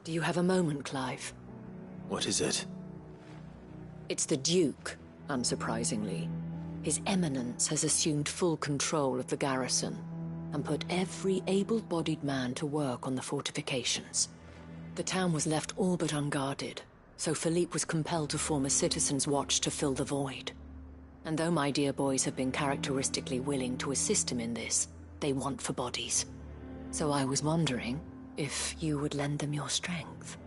Do you have a moment, Clive? What is it? It's the Duke, unsurprisingly. His Eminence has assumed full control of the garrison and put every able-bodied man to work on the fortifications. The town was left all but unguarded, so Philippe was compelled to form a citizens' watch to fill the void. And though my dear boys have been characteristically willing to assist him in this, they want for bodies. So I was wondering if you would lend them your strength,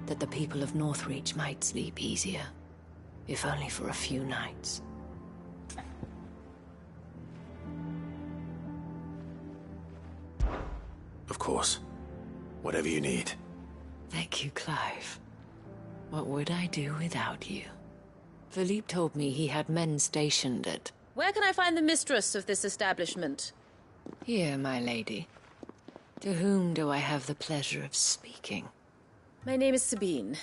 that the people of Northreach might sleep easier, if only for a few nights. Of course. Whatever you need. Thank you, Clive. What would I do without you? Philippe told me he had men stationed at... Where can I find the mistress of this establishment? Here, my lady. To whom do I have the pleasure of speaking? My name is Sabine,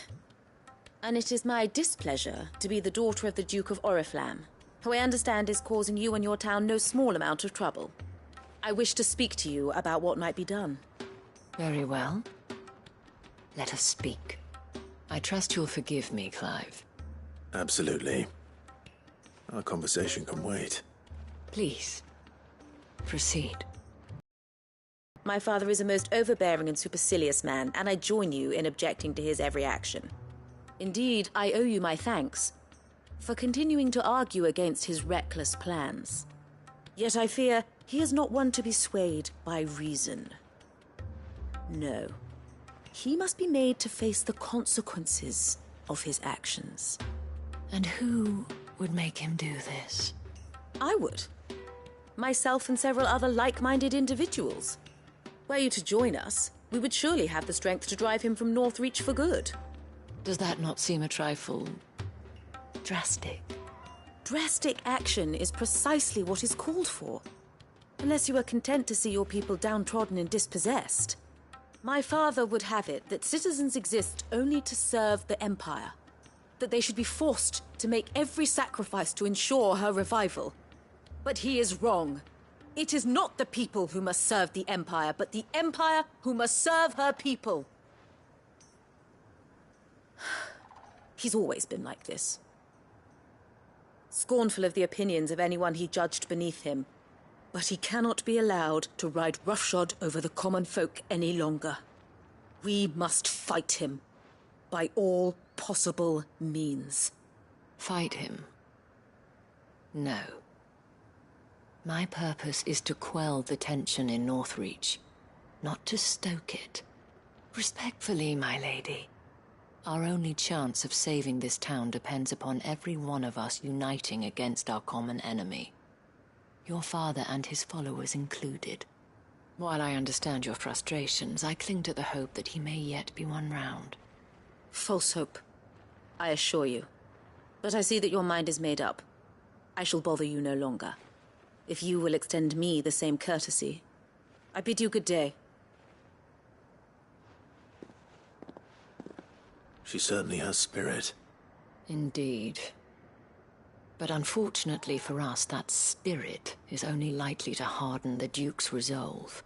and it is my displeasure to be the daughter of the Duke of Oriflamme, who I understand is causing you and your town no small amount of trouble. I wish to speak to you about what might be done. Very well. Let us speak. I trust you'll forgive me, Clive. Absolutely. Our conversation can wait. Please, proceed. My father is a most overbearing and supercilious man, and I join you in objecting to his every action. Indeed, I owe you my thanks for continuing to argue against his reckless plans. Yet I fear he is not one to be swayed by reason. No. He must be made to face the consequences of his actions. And who would make him do this? I would. Myself and several other like-minded individuals. Were you to join us, we would surely have the strength to drive him from Northreach for good. Does that not seem a trifle... drastic? Drastic action is precisely what is called for. Unless you are content to see your people downtrodden and dispossessed. My father would have it that citizens exist only to serve the Empire. That they should be forced to make every sacrifice to ensure her revival. But he is wrong. It is not the people who must serve the Empire, but the Empire who must serve her people. He's always been like this. Scornful of the opinions of anyone he judged beneath him. But he cannot be allowed to ride roughshod over the common folk any longer. We must fight him. By all possible means. Fight him? No. My purpose is to quell the tension in Northreach, not to stoke it. Respectfully, my lady. Our only chance of saving this town depends upon every one of us uniting against our common enemy. Your father and his followers included. While I understand your frustrations, I cling to the hope that he may yet be won round. False hope, I assure you. But I see that your mind is made up. I shall bother you no longer. If you will extend me the same courtesy, I bid you good day. She certainly has spirit. Indeed. But unfortunately for us, that spirit is only likely to harden the Duke's resolve,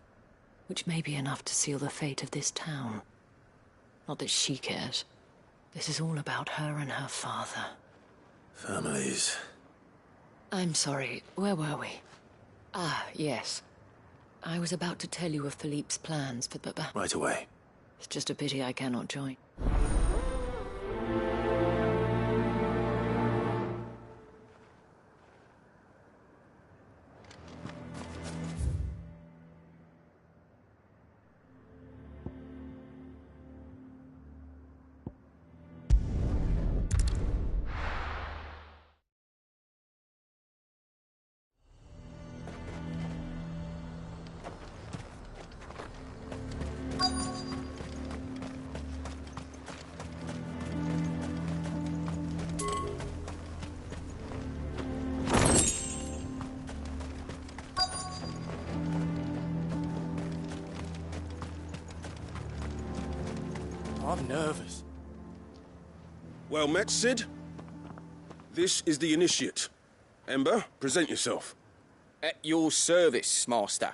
which may be enough to seal the fate of this town. Not that she cares. This is all about her and her father. Families. I'm sorry, where were we? Ah, yes. I was about to tell you of Philippe's plans, but... Right away. It's just a pity I cannot join. I'm nervous. Well met, Sid. This is the initiate. Ember, present yourself. At your service, Master.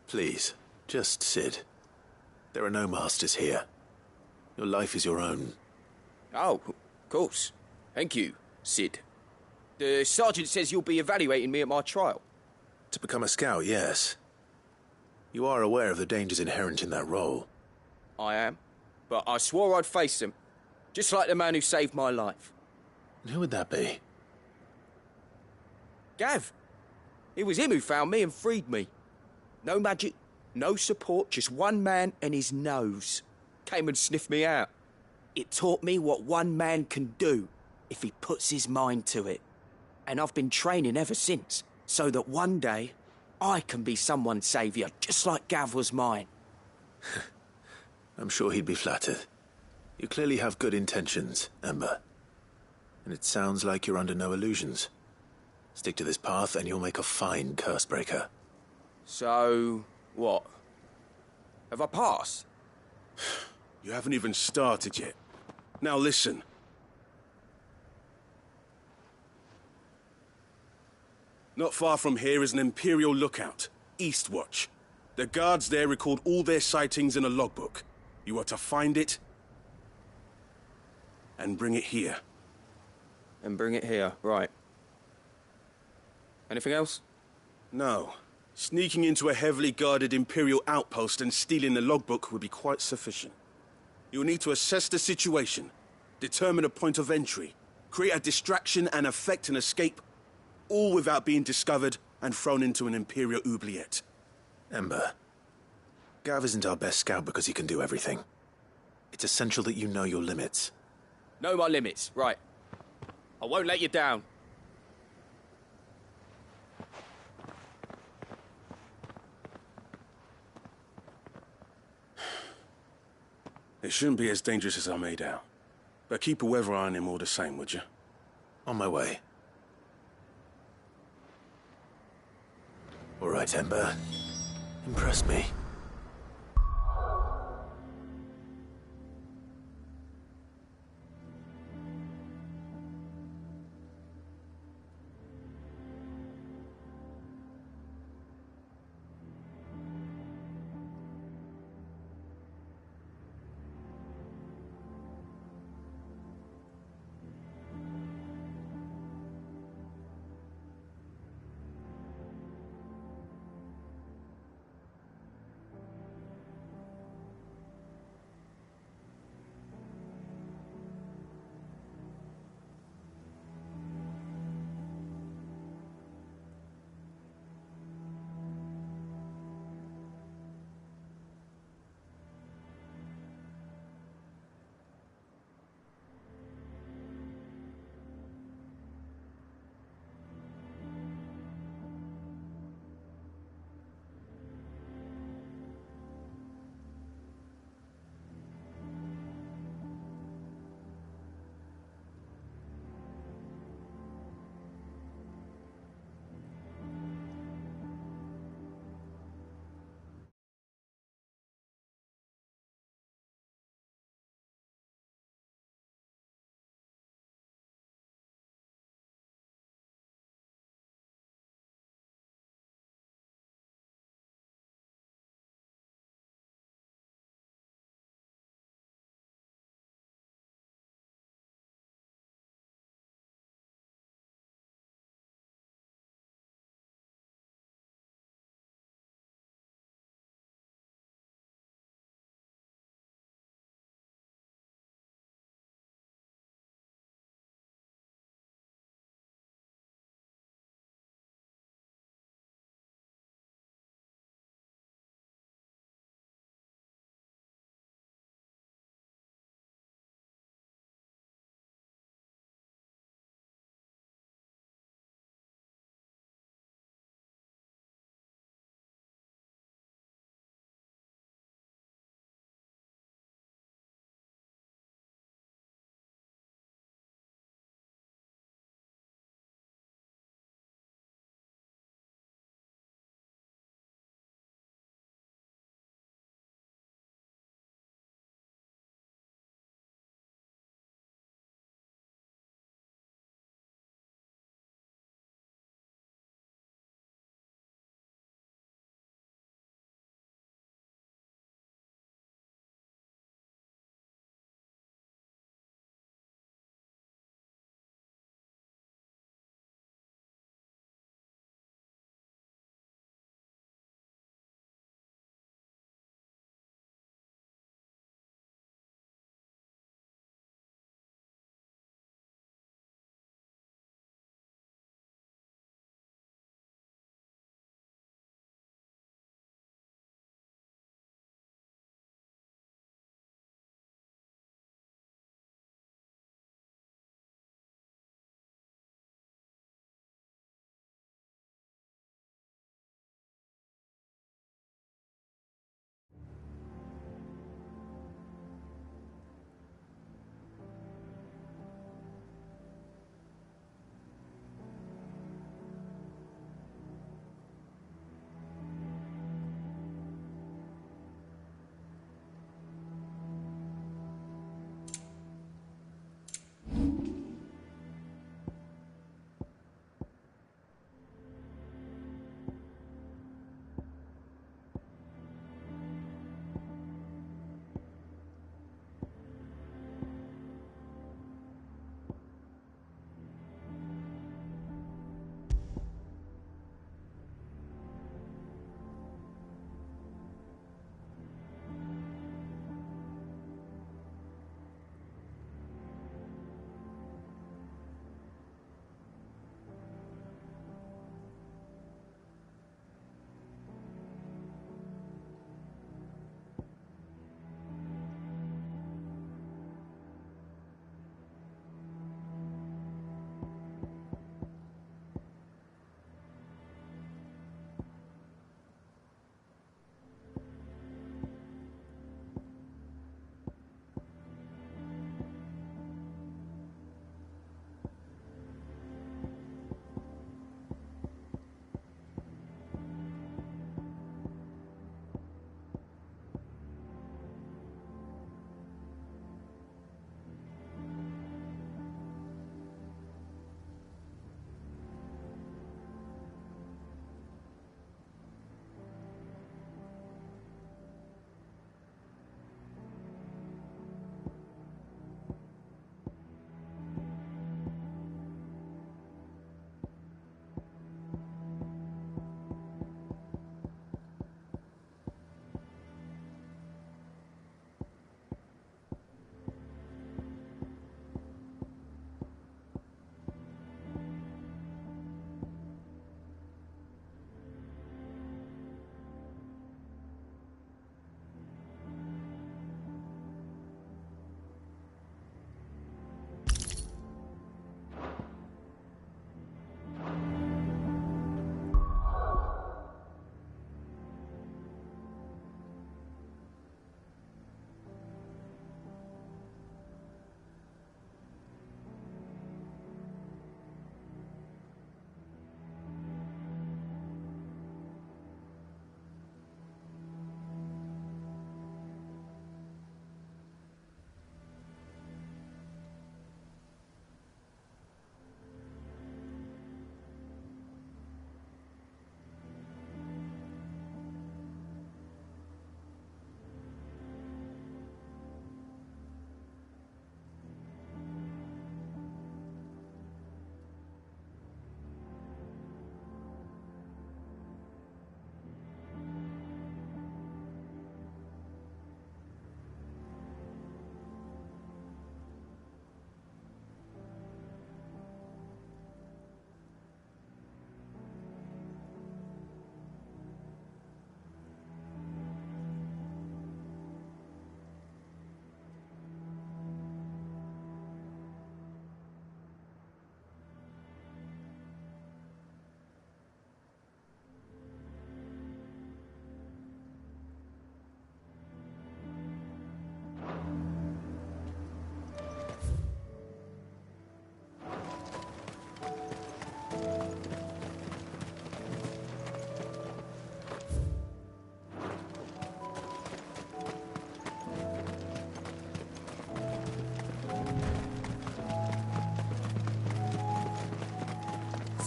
Please, just Sid. There are no masters here. Your life is your own. Oh, of course. Thank you, Sid. The sergeant says you'll be evaluating me at my trial. To become a scout, yes. You are aware of the dangers inherent in that role. I am. But I swore I'd face them. Just like the man who saved my life. And who would that be? Gav. It was him who found me and freed me. No magic, no support, just one man and his nose. Came and sniffed me out. It taught me what one man can do if he puts his mind to it. And I've been training ever since, so that one day I can be someone's saviour, just like Gav was mine. I'm sure he'd be flattered. You clearly have good intentions, Ember. And it sounds like you're under no illusions. Stick to this path and you'll make a fine cursebreaker. So, what? Have I passed? You haven't even started yet. Now listen. Not far from here is an Imperial lookout, Eastwatch. The guards there record all their sightings in a logbook. You are to find it and bring it here. And bring it here, right. Anything else? No. Sneaking into a heavily guarded Imperial outpost and stealing the logbook would be quite sufficient. You'll need to assess the situation, determine a point of entry, create a distraction and effect an escape, all without being discovered and thrown into an Imperial oubliette. Ember, Gav isn't our best scout because he can do everything. It's essential that you know your limits. Know my limits, right. I won't let you down. It shouldn't be as dangerous as I made out. But keep a weather eye on him all the same, would you? On my way. All right, Ember. Impress me.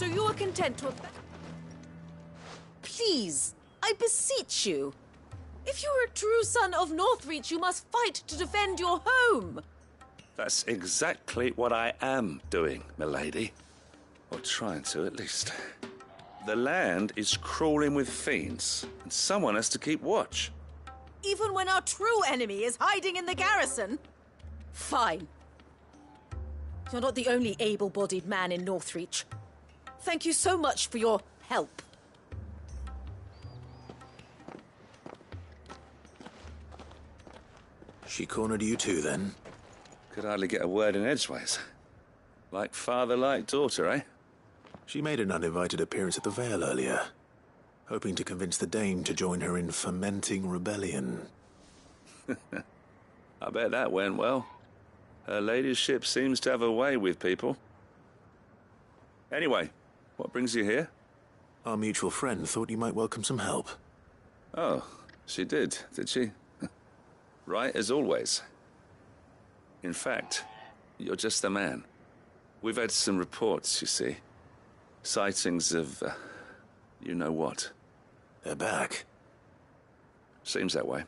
you are content to... Please, I beseech you. If you are a true son of Northreach, you must fight to defend your home. That's exactly what I am doing, milady. Or trying to, at least. The land is crawling with fiends, and someone has to keep watch. Even when our true enemy is hiding in the garrison? Fine. You're not the only able-bodied man in Northreach. Thank you so much for your help. She cornered you too, then? Could hardly get a word in edgeways. Like father, like daughter, eh? She made an uninvited appearance at the Vale earlier, hoping to convince the Dame to join her in fomenting rebellion. I bet that went well. Her ladyship seems to have a way with people. Anyway, what brings you here? Our mutual friend thought you might welcome some help. Oh, she did she? Right as always. In fact, you're just the man. We've had some reports, you see. Sightings of, you know what. They're back. Seems that way.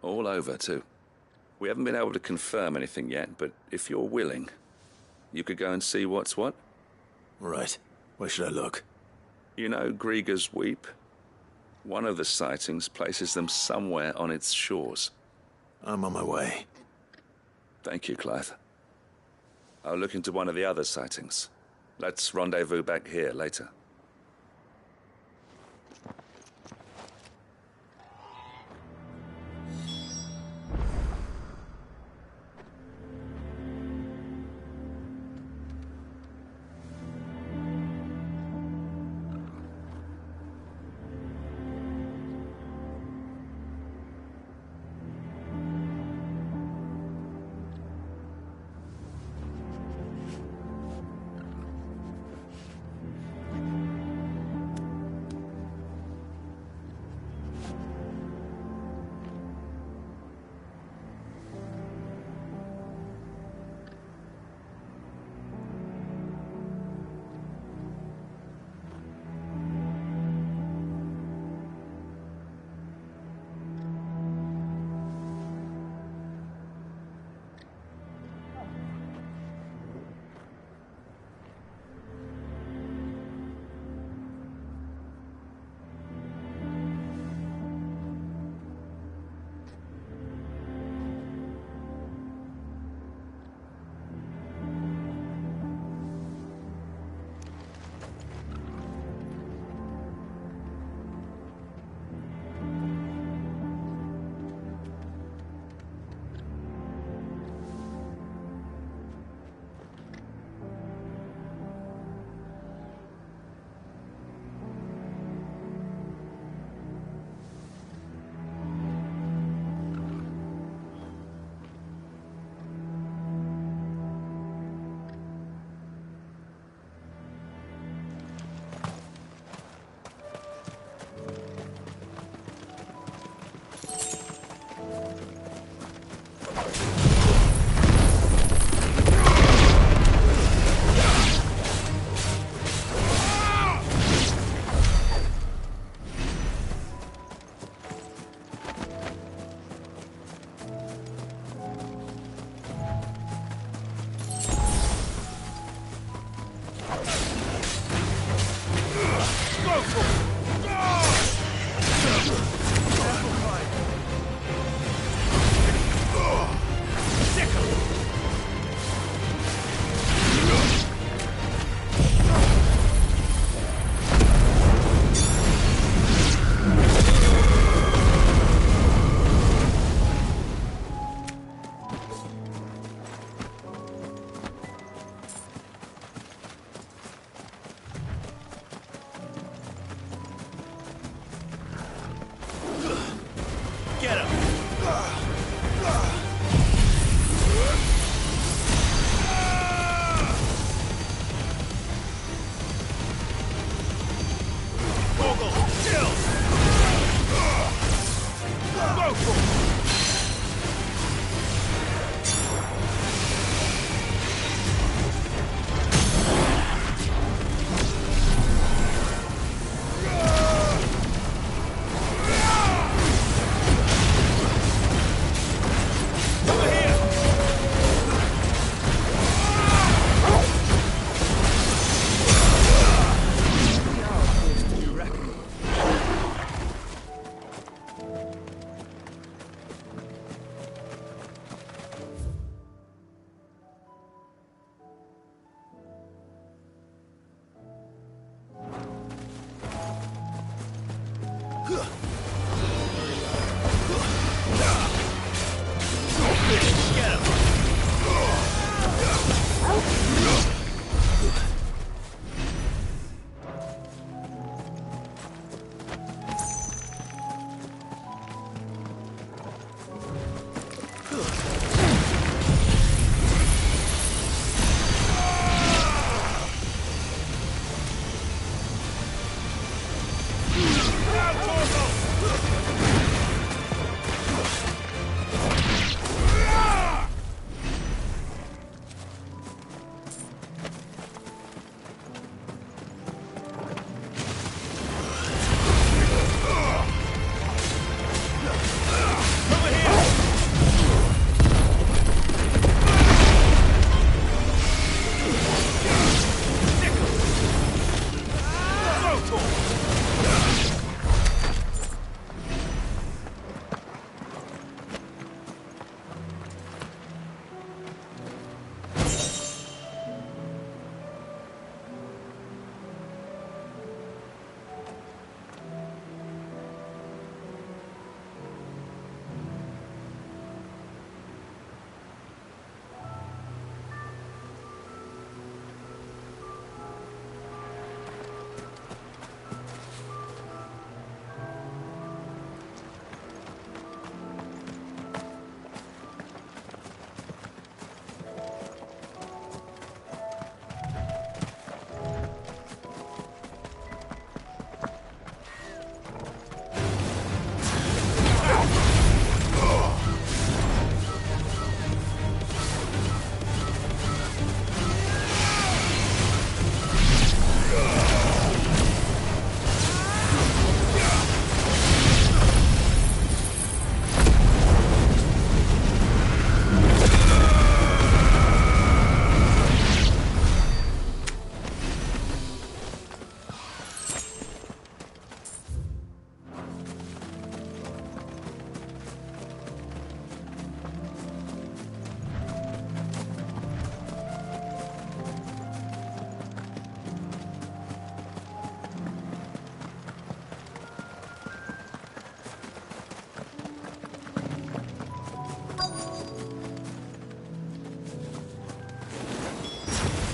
All over, too. We haven't been able to confirm anything yet, but if you're willing, you could go and see what's what. Right. Where should I look? You know Grieger's Weep? One of the sightings places them somewhere on its shores. I'm on my way. Thank you, Clive. I'll look into one of the other sightings. Let's rendezvous back here later.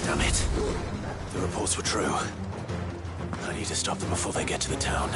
Damn it. The reports were true. I need to stop them before they get to the town.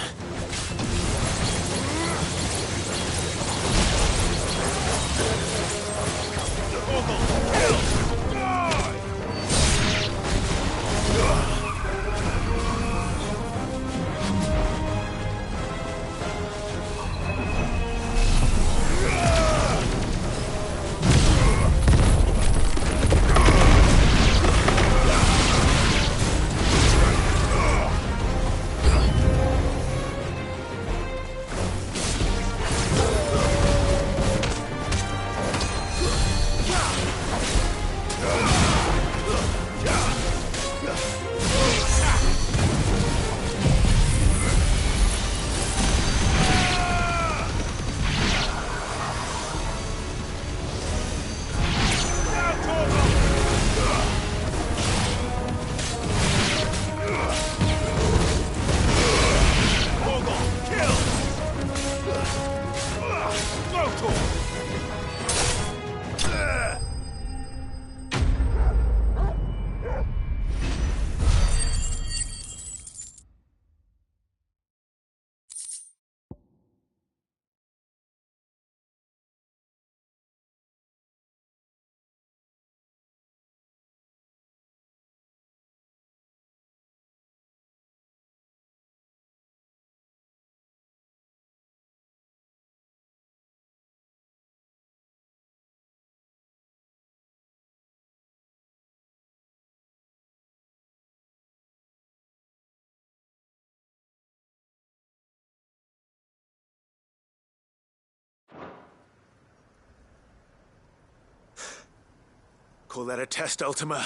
Call that a test, Ultima?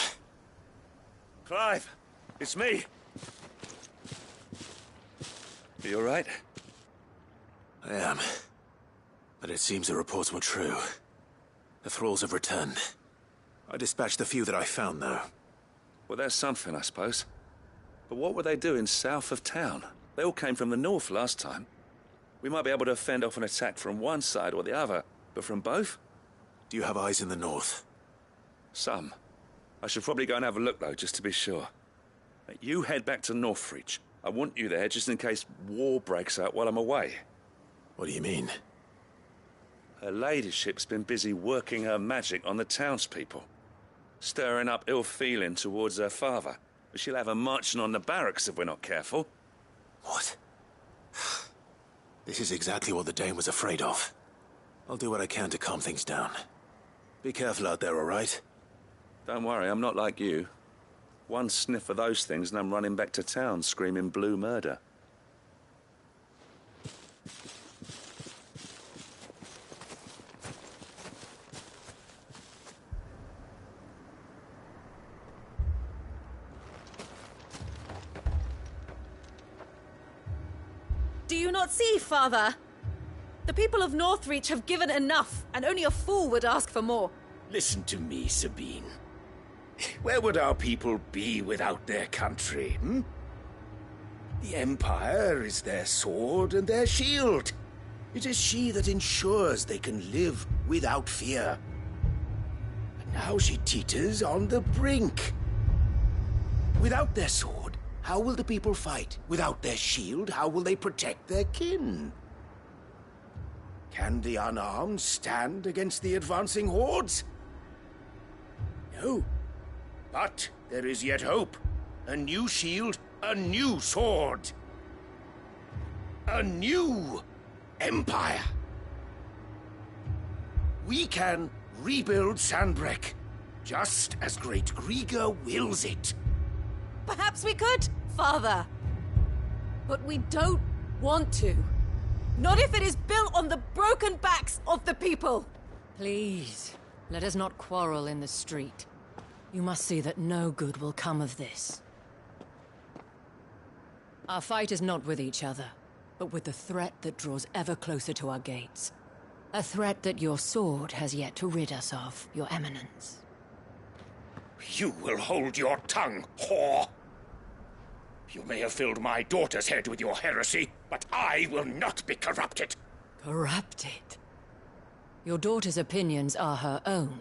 Clive, it's me. You all right? I am. But it seems the reports were true. The thralls have returned. I dispatched the few that I found, though. Well, that's something, I suppose. But what were they doing south of town? They all came from the north last time. We might be able to fend off an attack from one side or the other, but from both? Do you have eyes in the north? Some. I should probably go and have a look, though, just to be sure. You head back to Northreach. I want you there just in case war breaks out while I'm away. What do you mean? Her ladyship's been busy working her magic on the townspeople, stirring up ill feeling towards her father. But she'll have her marching on the barracks if we're not careful. What? This is exactly what the Dane was afraid of. I'll do what I can to calm things down. Be careful out there, all right? Don't worry, I'm not like you. One sniff of those things and I'm running back to town screaming blue murder. Do you not see, Father? The people of Northreach have given enough, and only a fool would ask for more. Listen to me, Sabine. Where would our people be without their country, hmm? The Empire is their sword and their shield. It is she that ensures they can live without fear. And now she teeters on the brink. Without their sword, how will the people fight? Without their shield, how will they protect their kin? Can the unarmed stand against the advancing hordes? No. But there is yet hope. A new shield, a new sword. A new empire. We can rebuild Sandbreck, just as Great Grieger wills it. Perhaps we could, Father. But we don't want to. Not if it is built on the broken backs of the people. Please, let us not quarrel in the street. You must see that no good will come of this. Our fight is not with each other, but with the threat that draws ever closer to our gates. A threat that your sword has yet to rid us of, Your Eminence. You will hold your tongue, whore! You may have filled my daughter's head with your heresy, but I will not be corrupted! Corrupted? Your daughter's opinions are her own,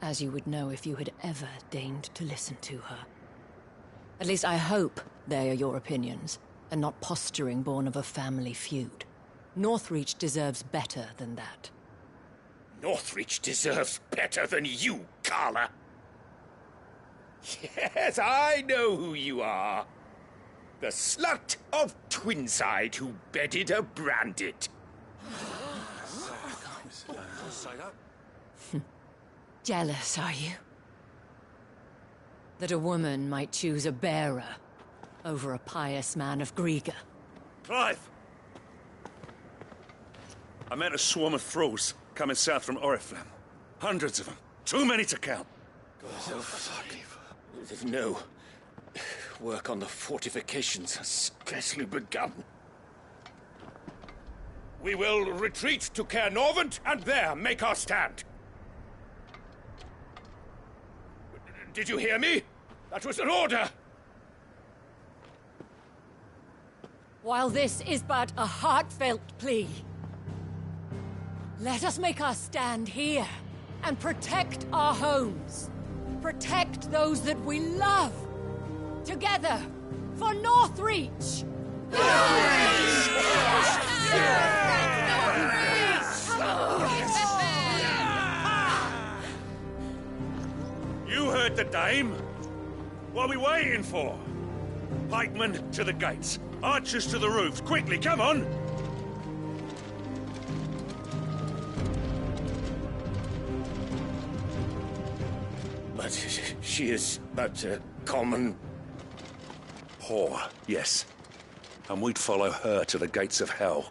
as you would know if you had ever deigned to listen to her. At least I hope they are your opinions, and not posturing born of a family feud. Northreach deserves better than that. Northreach deserves better than you, Carla! Yes, I know who you are. The slut of Twinside who bedded a Branded. Jealous, are you? That a woman might choose a bearer over a pious man of Grieger. Clive! I met a swarm of thralls coming south from Oriflamme. Hundreds of them. Too many to count. No. Work on the fortifications has scarcely begun. We will retreat to Caernarvon and there make our stand. Did you hear me? That was an order! While this is but a heartfelt plea, let us make our stand here and protect our homes. Protect those that we love. Together, for Northreach! You heard the dame. What are we waiting for? Pikemen to the gates. Archers to the roofs. Quickly, come on! But she is but a common... Whore, yes. And we'd follow her to the gates of hell.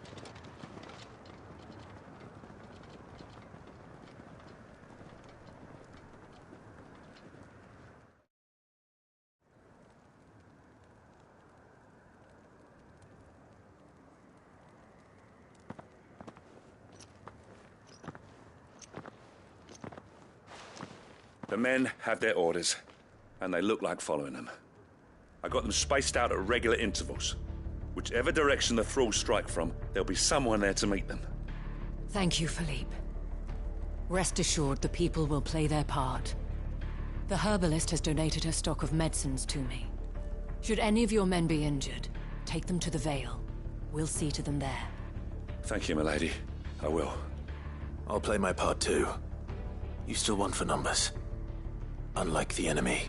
The men have their orders, and they look like following them. I got them spaced out at regular intervals. We're Whichever direction the thralls strike from, there'll be someone there to meet them. Thank you, Philippe. Rest assured the people will play their part. The herbalist has donated her stock of medicines to me. Should any of your men be injured, take them to the Vale. We'll see to them there. Thank you, milady. I will. I'll play my part too. You still want for numbers. Unlike the enemy.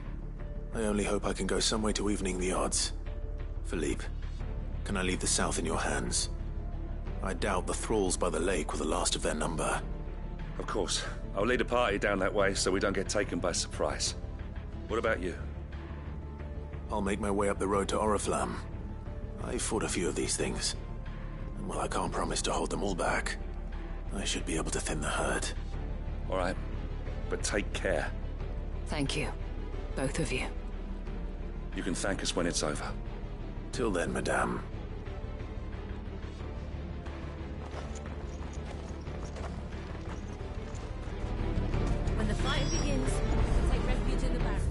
I only hope I can go some way to evening the odds. Philippe, can I leave the south in your hands? I doubt the thralls by the lake were the last of their number. Of course. I'll lead a party down that way so we don't get taken by surprise. What about you? I'll make my way up the road to Oriflamme. I fought a few of these things. And while I can't promise to hold them all back, I should be able to thin the herd. All right. But take care. Thank you. Both of you. You can thank us when it's over. Till then, madame. When the fight begins, take refuge in the barracks.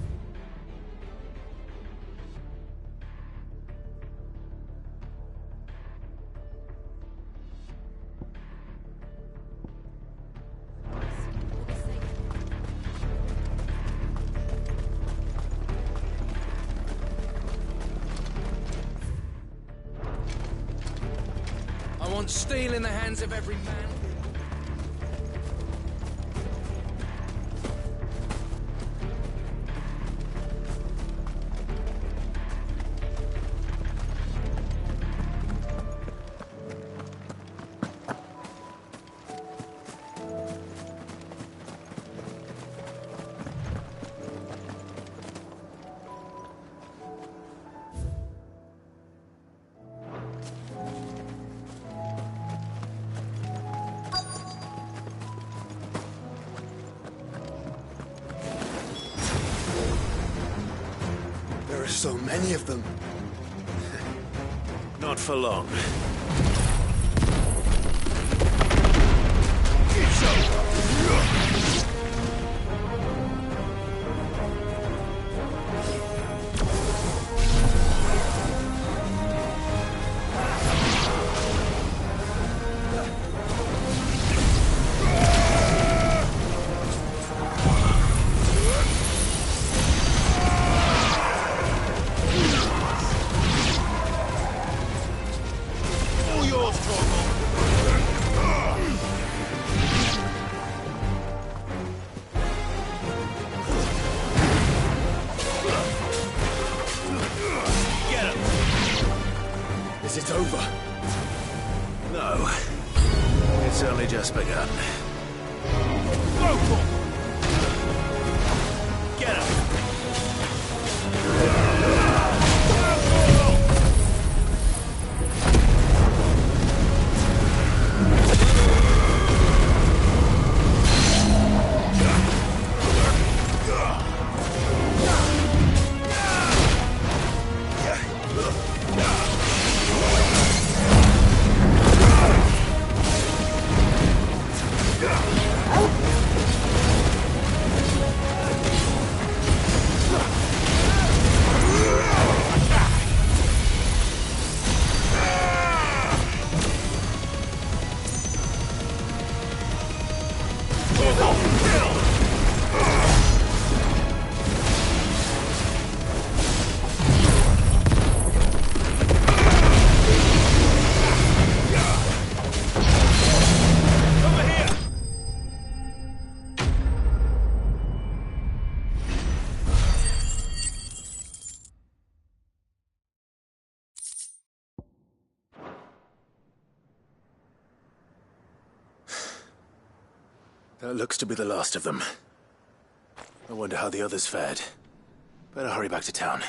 I want steel in the hands of every man. There are so many of them. Not for long. Is it over? No. It's only just begun. Go for it! Get up! That looks to be the last of them. I wonder how the others fared. Better hurry back to town.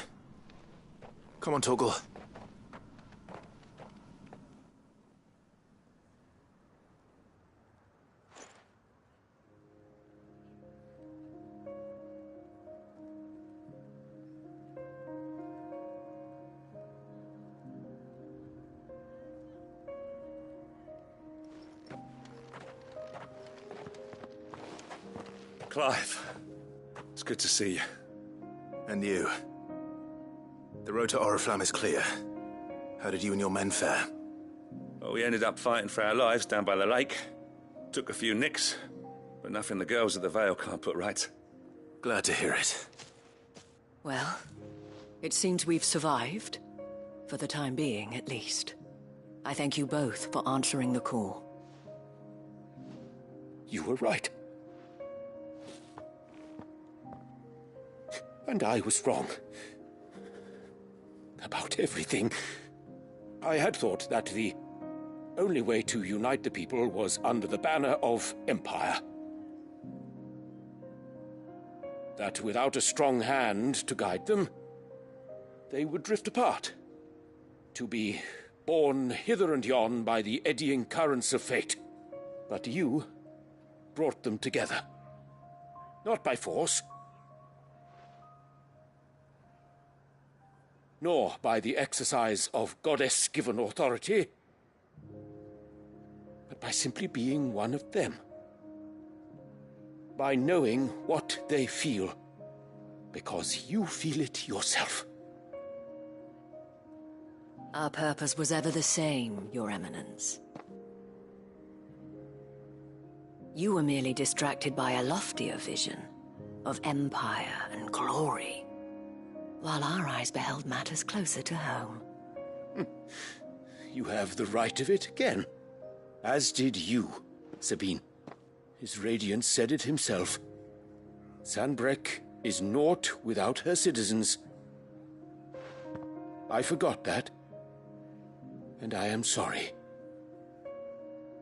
Come on, Torgal. Clive, it's good to see you. And you. The road to Oriflamme is clear. How did you and your men fare? Well, we ended up fighting for our lives down by the lake. Took a few nicks, but nothing the girls at the Vale can't put right. Glad to hear it. Well, it seems we've survived. For the time being, at least. I thank you both for answering the call. You were right. And I was wrong. About everything. I had thought that the only way to unite the people was under the banner of Empire. That without a strong hand to guide them, they would drift apart. To be borne hither and yon by the eddying currents of fate. But you brought them together. Not by force, nor by the exercise of goddess-given authority, but by simply being one of them. By knowing what they feel, because you feel it yourself. Our purpose was ever the same, Your Eminence. You were merely distracted by a loftier vision of empire and glory, while our eyes beheld matters closer to home. You have the right of it again. As did you, Sabine. His Radiance said it himself. Sanbreque is naught without her citizens. I forgot that. And I am sorry.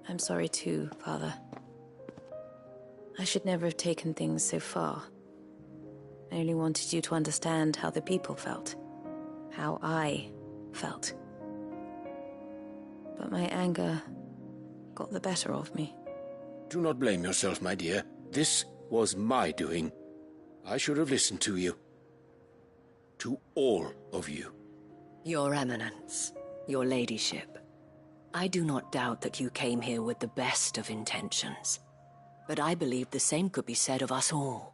I'm sorry too, Father. I should never have taken things so far. I only wanted you to understand how the people felt. How I felt. But my anger got the better of me. Do not blame yourself, my dear. This was my doing. I should have listened to you. To all of you. Your Eminence, your Ladyship, I do not doubt that you came here with the best of intentions. But I believe the same could be said of us all.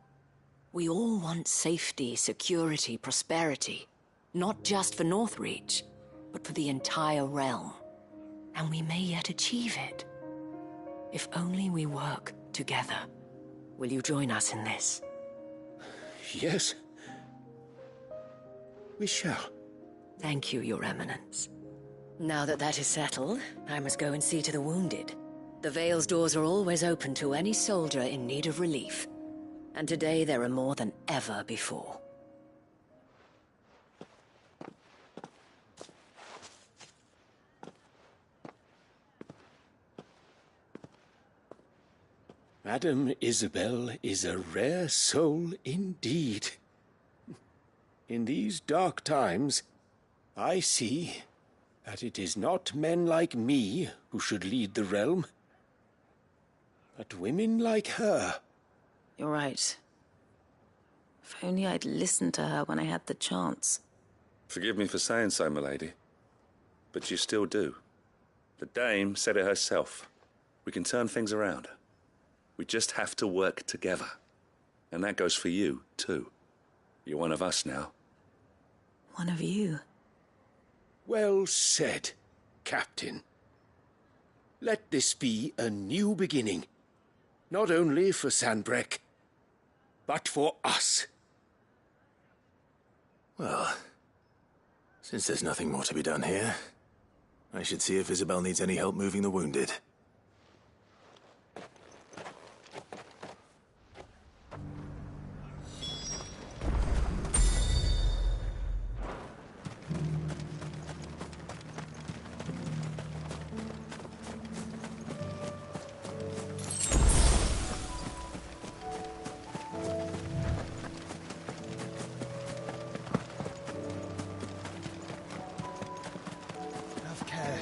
We all want safety, security, prosperity. Not just for Northreach, but for the entire realm. And we may yet achieve it. If only we work together. Will you join us in this? Yes. We shall. Thank you, Your Eminence. Now that that is settled, I must go and see to the wounded. The Vale's doors are always open to any soldier in need of relief. And today there are more than ever before. Madame Isabel is a rare soul indeed. In these dark times, I see that it is not men like me who should lead the realm, but women like her. You're right. If only I'd listened to her when I had the chance. Forgive me for saying so, milady, but you still do. The Dame said it herself. We can turn things around. We just have to work together. And that goes for you, too. You're one of us now. One of you. Well said, Captain. Let this be a new beginning. Not only for Sanbreque, but for us. Well, since there's nothing more to be done here, I should see if Isabel needs any help moving the wounded. Have care.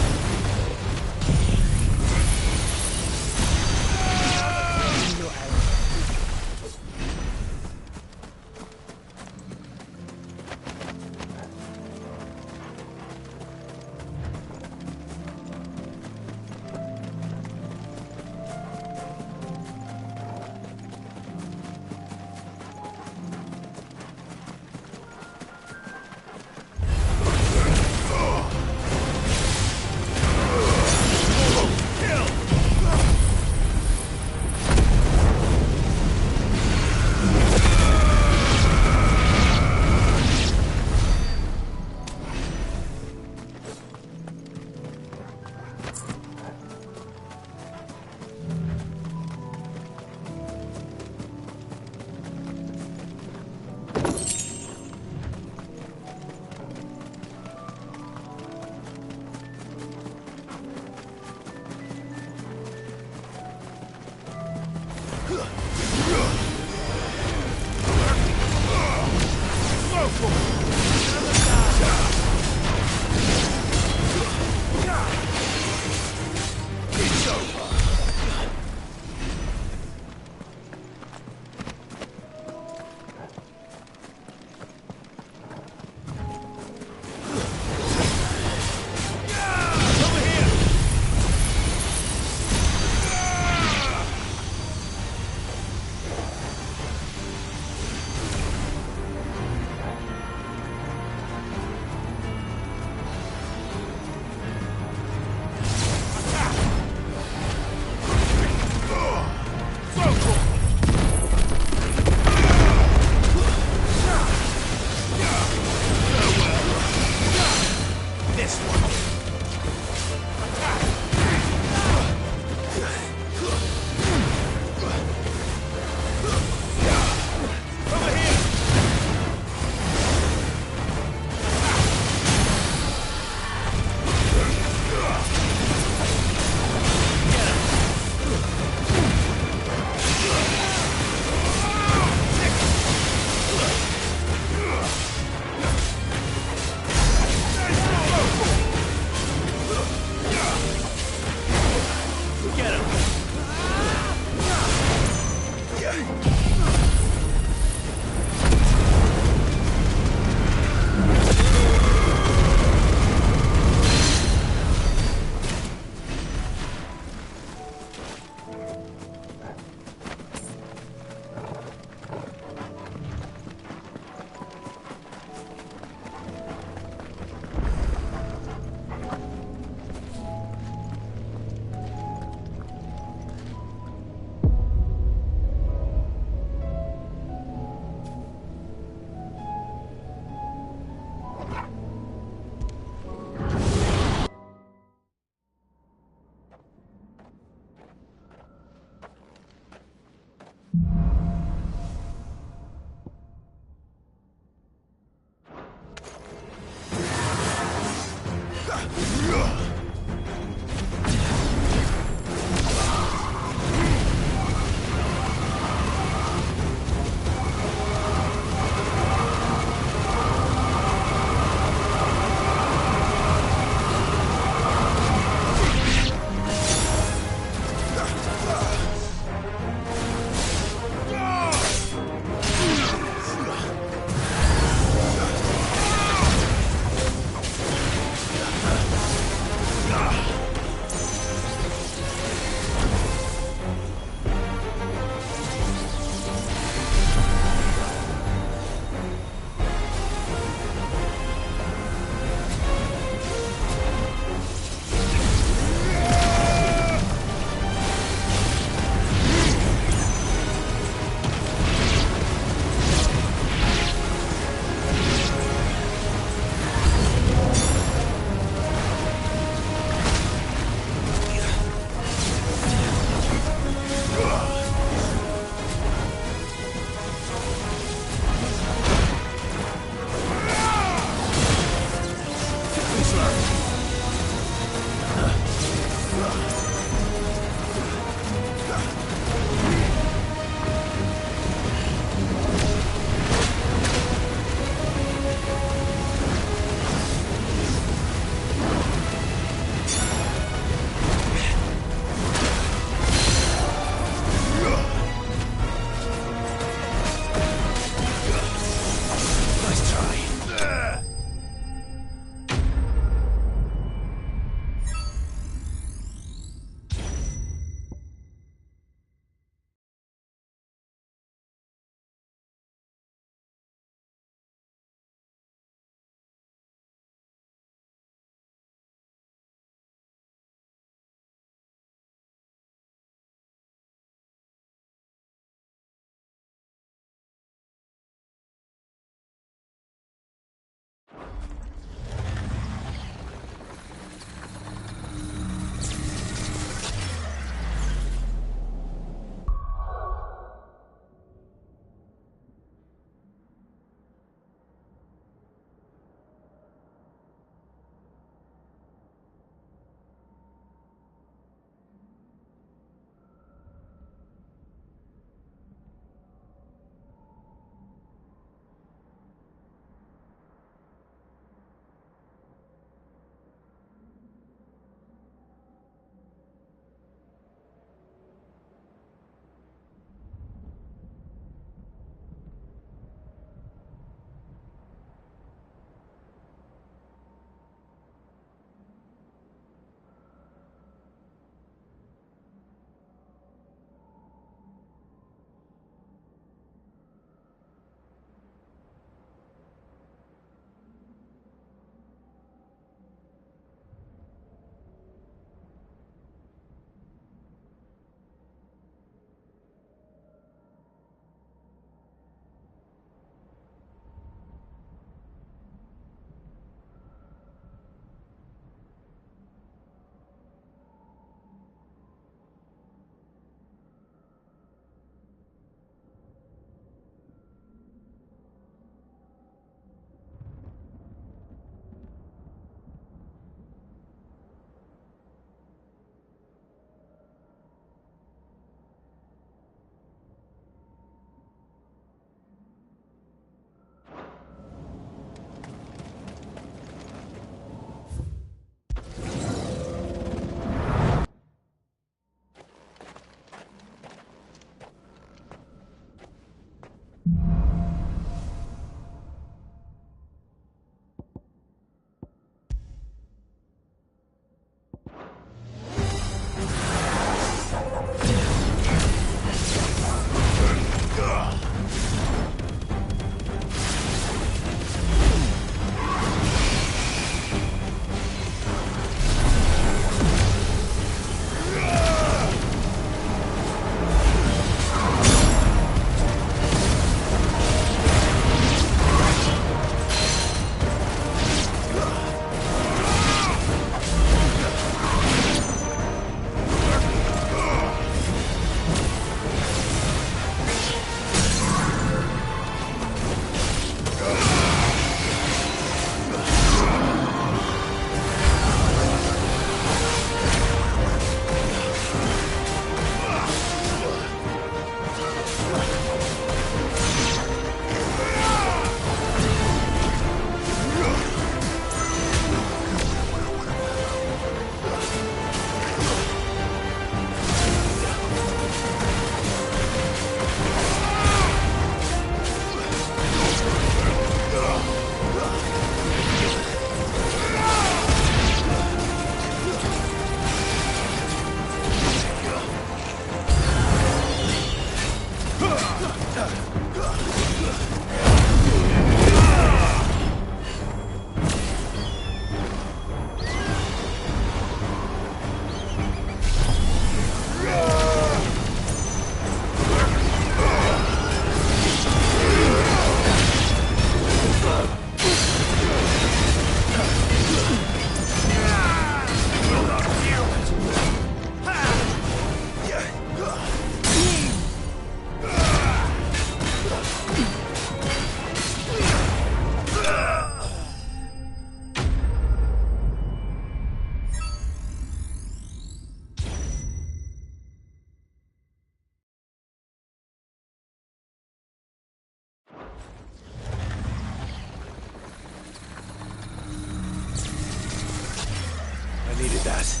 with that.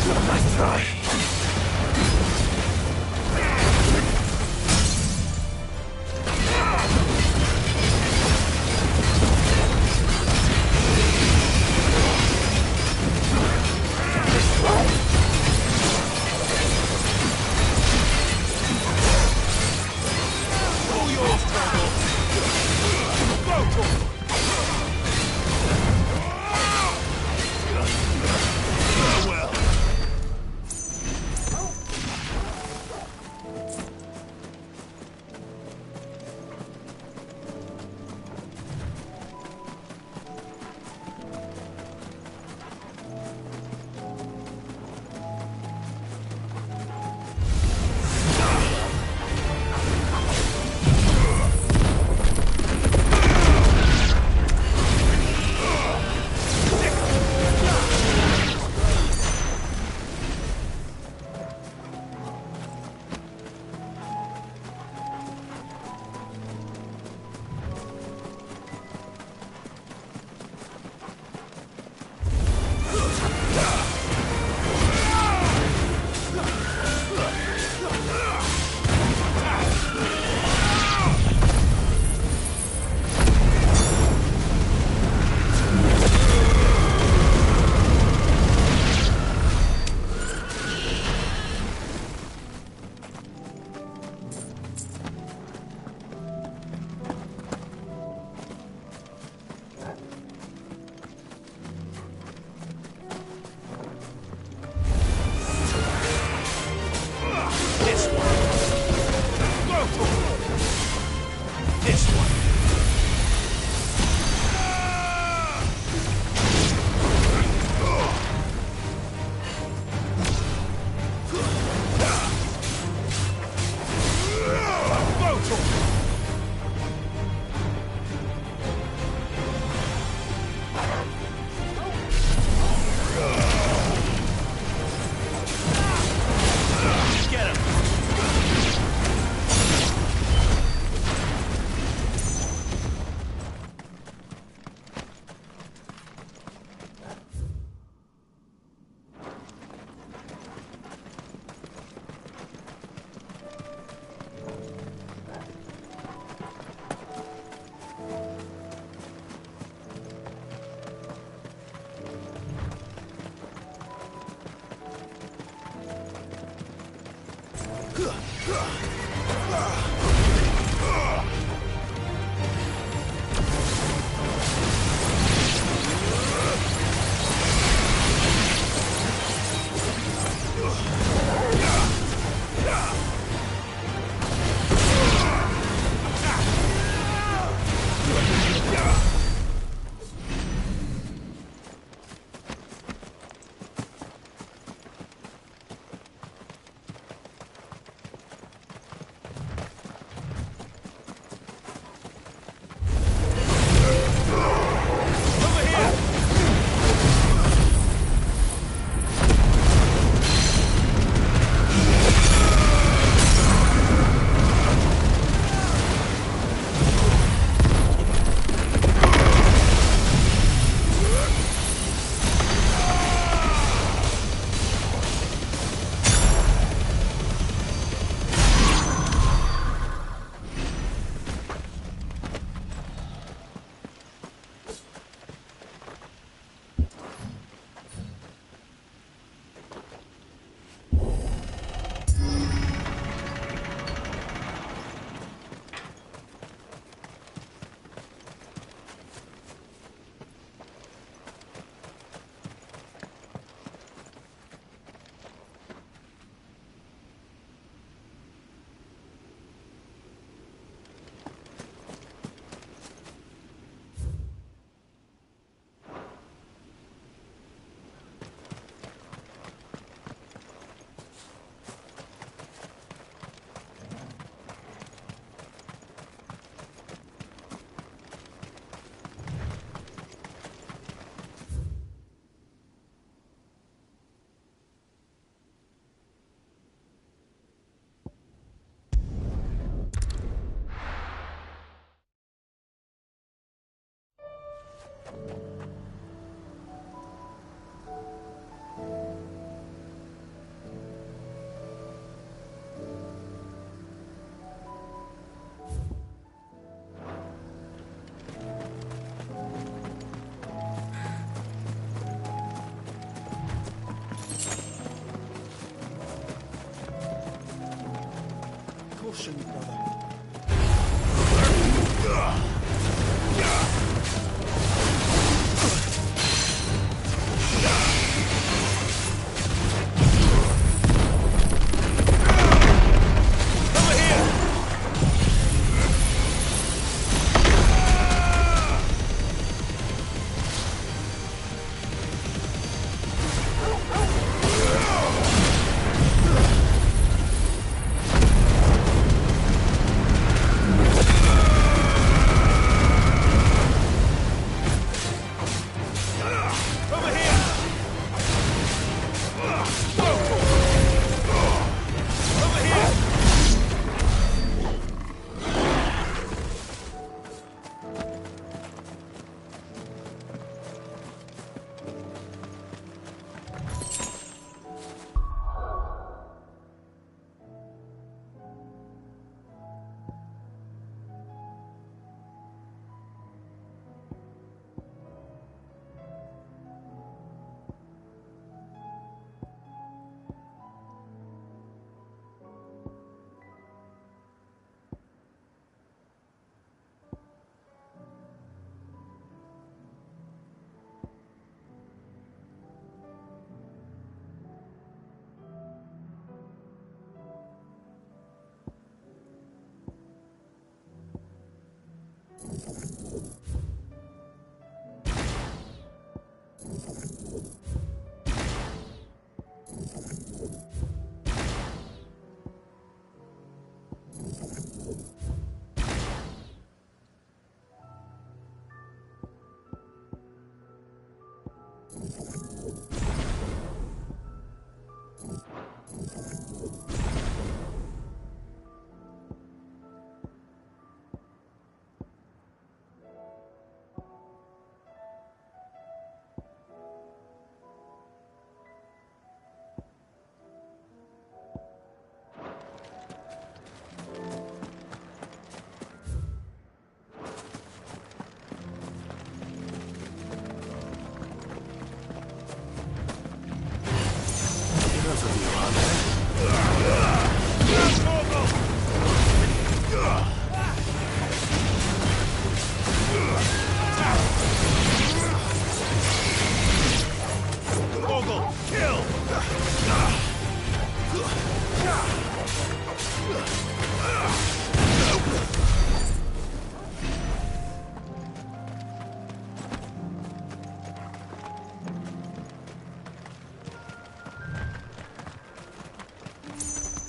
Nice try. Caution, brother.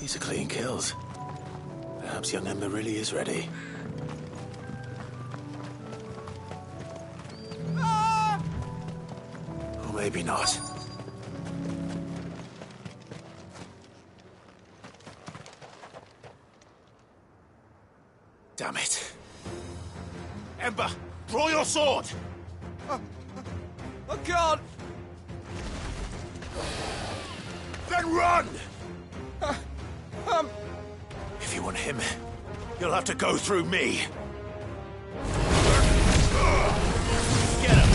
These are clean kills. Perhaps young Ember really is ready. Or maybe not. Damn it. Ember, draw your sword! I can't! Then run! If you want him, you'll have to go through me. Get him!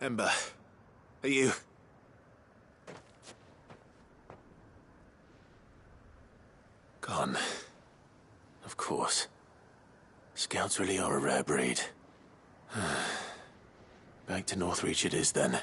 Ember, are you... Gone. Of course. Scouts really are a rare breed. Back to Northreach it is, then.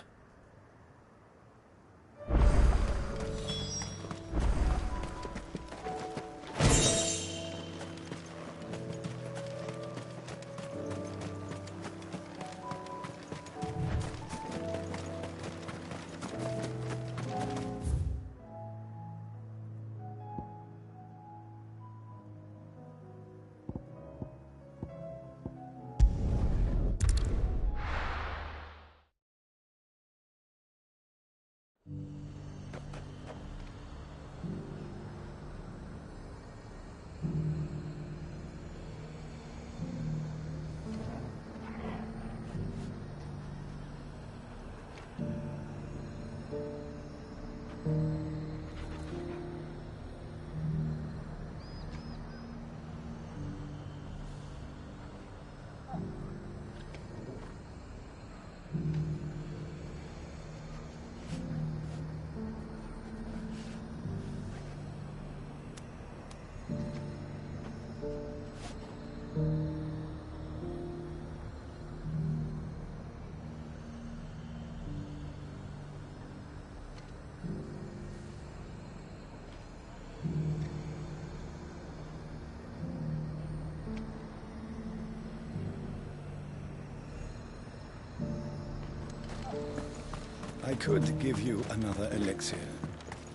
I could give you another elixir,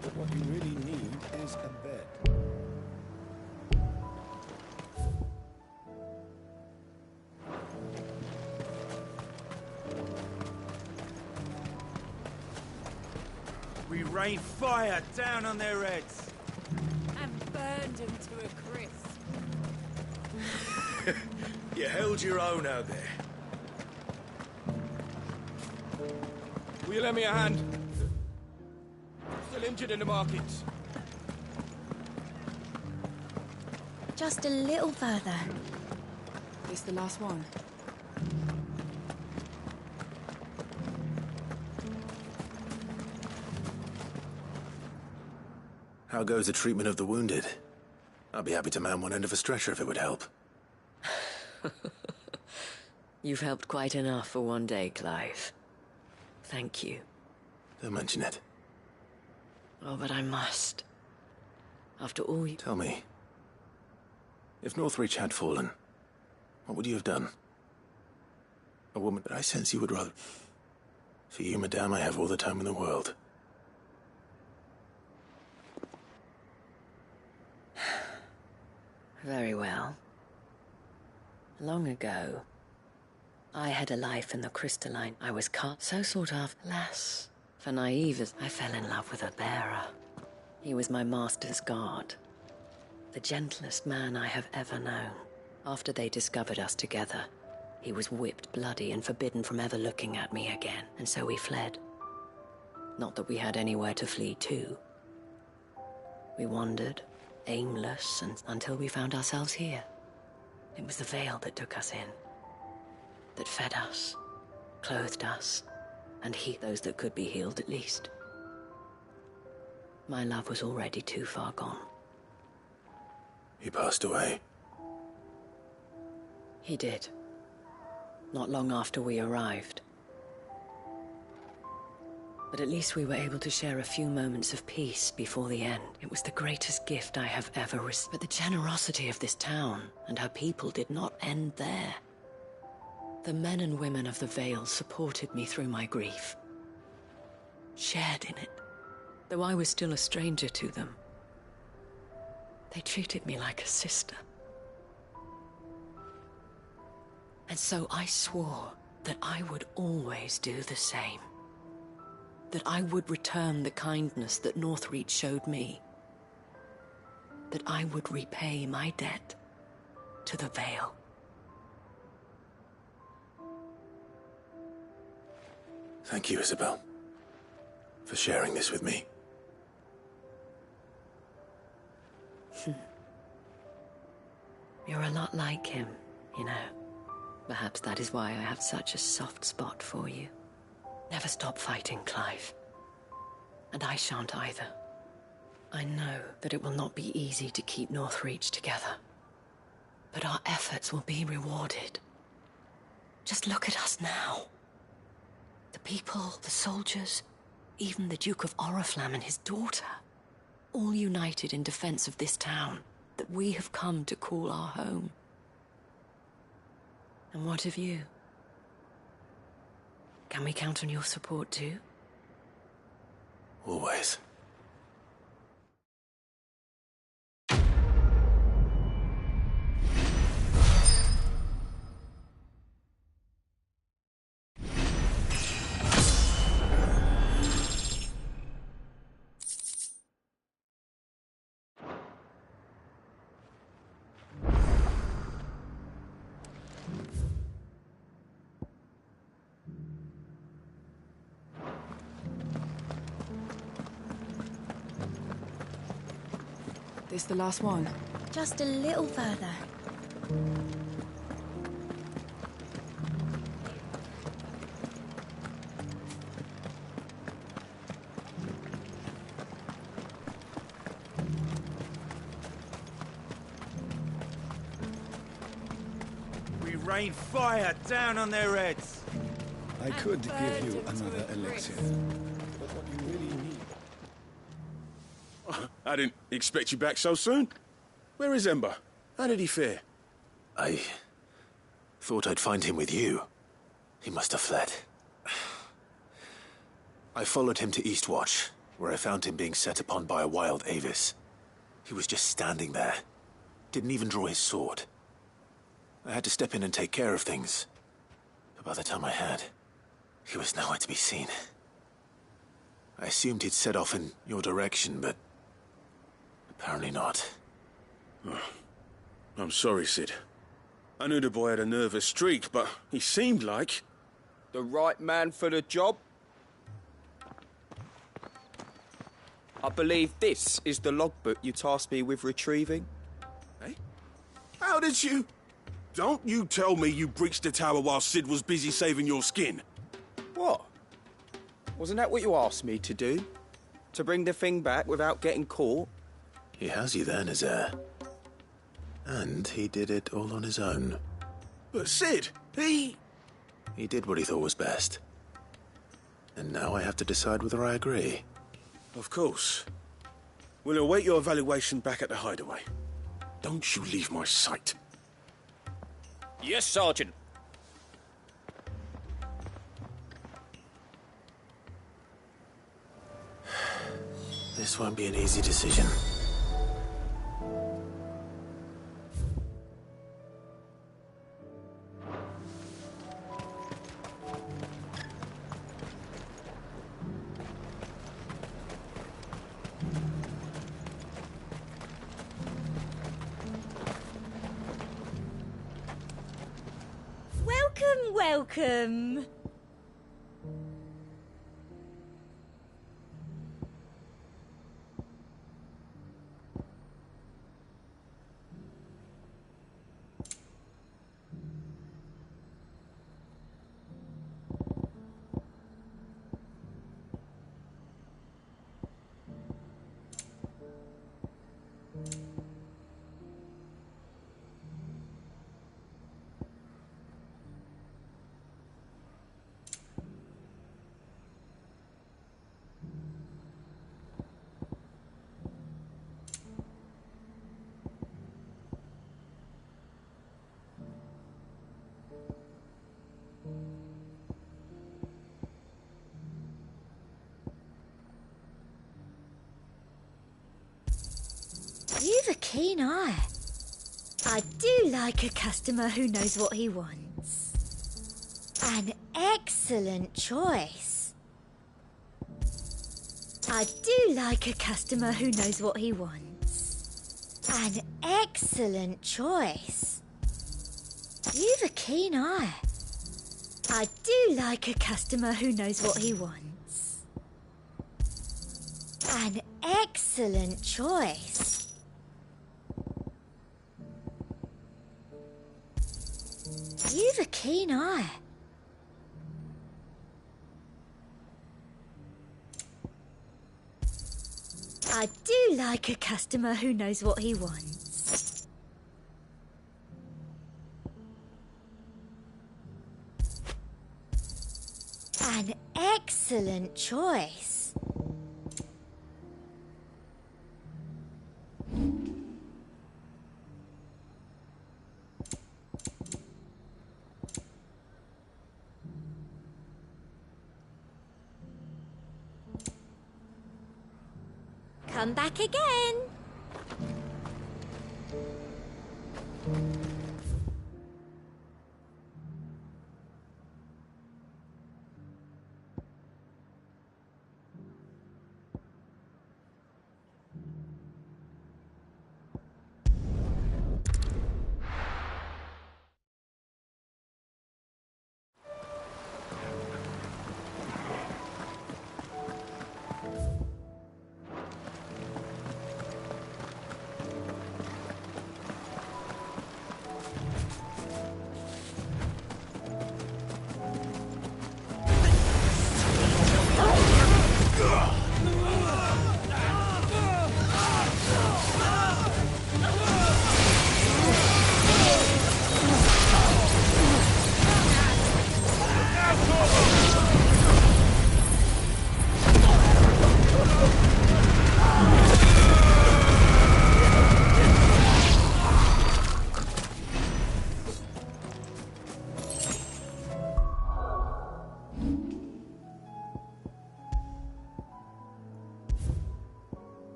but what you really need is a bed. We rain fire down on their heads. And burned them to a crisp. You held your own out there. Will you lend me a hand? Still injured in the markets. Just a little further. This the last one? How goes the treatment of the wounded? I'd be happy to man one end of a stretcher if it would help. You've helped quite enough for one day, Clive. Thank you. Don't mention it. Oh, but I must. After all you... Tell me, if Northreach had fallen, what would you have done? A woman, but I sense you would rather... For you, madame, I have all the time in the world. Very well. Long ago, I had a life in the crystalline. I was cut, so sort of, alas, for naive as I fell in love with a bearer. He was my master's guard, the gentlest man I have ever known. After they discovered us together, he was whipped bloody and forbidden from ever looking at me again, and so we fled. Not that we had anywhere to flee to. We wandered, aimless, until we found ourselves here. It was the veil that took us in, that fed us, clothed us, and healed those that could be healed at least. My love was already too far gone. He passed away. He did. Not long after we arrived. But at least we were able to share a few moments of peace before the end. It was the greatest gift I have ever received. But the generosity of this town and her people did not end there. The men and women of the Vale supported me through my grief. Shared in it, though I was still a stranger to them. They treated me like a sister. And so I swore that I would always do the same. That I would return the kindness that Northreach showed me. That I would repay my debt to the Vale. Thank you, Isabel, for sharing this with me. You're a lot like him, you know. Perhaps that is why I have such a soft spot for you. Never stop fighting, Clive. And I shan't either. I know that it will not be easy to keep Northreach together. But our efforts will be rewarded. Just look at us now. The people, the soldiers, even the Duke of Oriflamme and his daughter. All united in defense of this town that we have come to call our home. And what of you? Can we count on your support too? Always. This the last one? Just a little further. We rain fire down on their heads. I could give you another elixir, but what you really need... I didn't expect you back so soon. Where is Ember? How did he fare? I thought I'd find him with you. He must have fled. I followed him to Eastwatch, where I found him being set upon by a wild Avis. He was just standing there. Didn't even draw his sword. I had to step in and take care of things. But by the time I had, he was nowhere to be seen. I assumed he'd set off in your direction, but apparently not. Oh, I'm sorry, Sid. I knew the boy had a nervous streak, but he seemed like... The right man for the job? I believe this is the logbook you tasked me with retrieving. Eh? How did you... Don't you tell me you breached the tower while Sid was busy saving your skin. What? Wasn't that what you asked me to do? To bring the thing back without getting caught? He has you there, Nazaire. And he did it all on his own. But Sid, he did what he thought was best. And now I have to decide whether I agree. Of course. We'll await your evaluation back at the hideaway. Don't you leave my sight. Yes, Sergeant. This won't be an easy decision. Welcome. You've a keen eye. I do like a customer who knows what he wants. An excellent choice. I do like a customer who knows what he wants. An excellent choice. You've a keen eye. I do like a customer who knows what he wants. An excellent choice. You've a keen eye. I do like a customer who knows what he wants. An excellent choice. Come back again.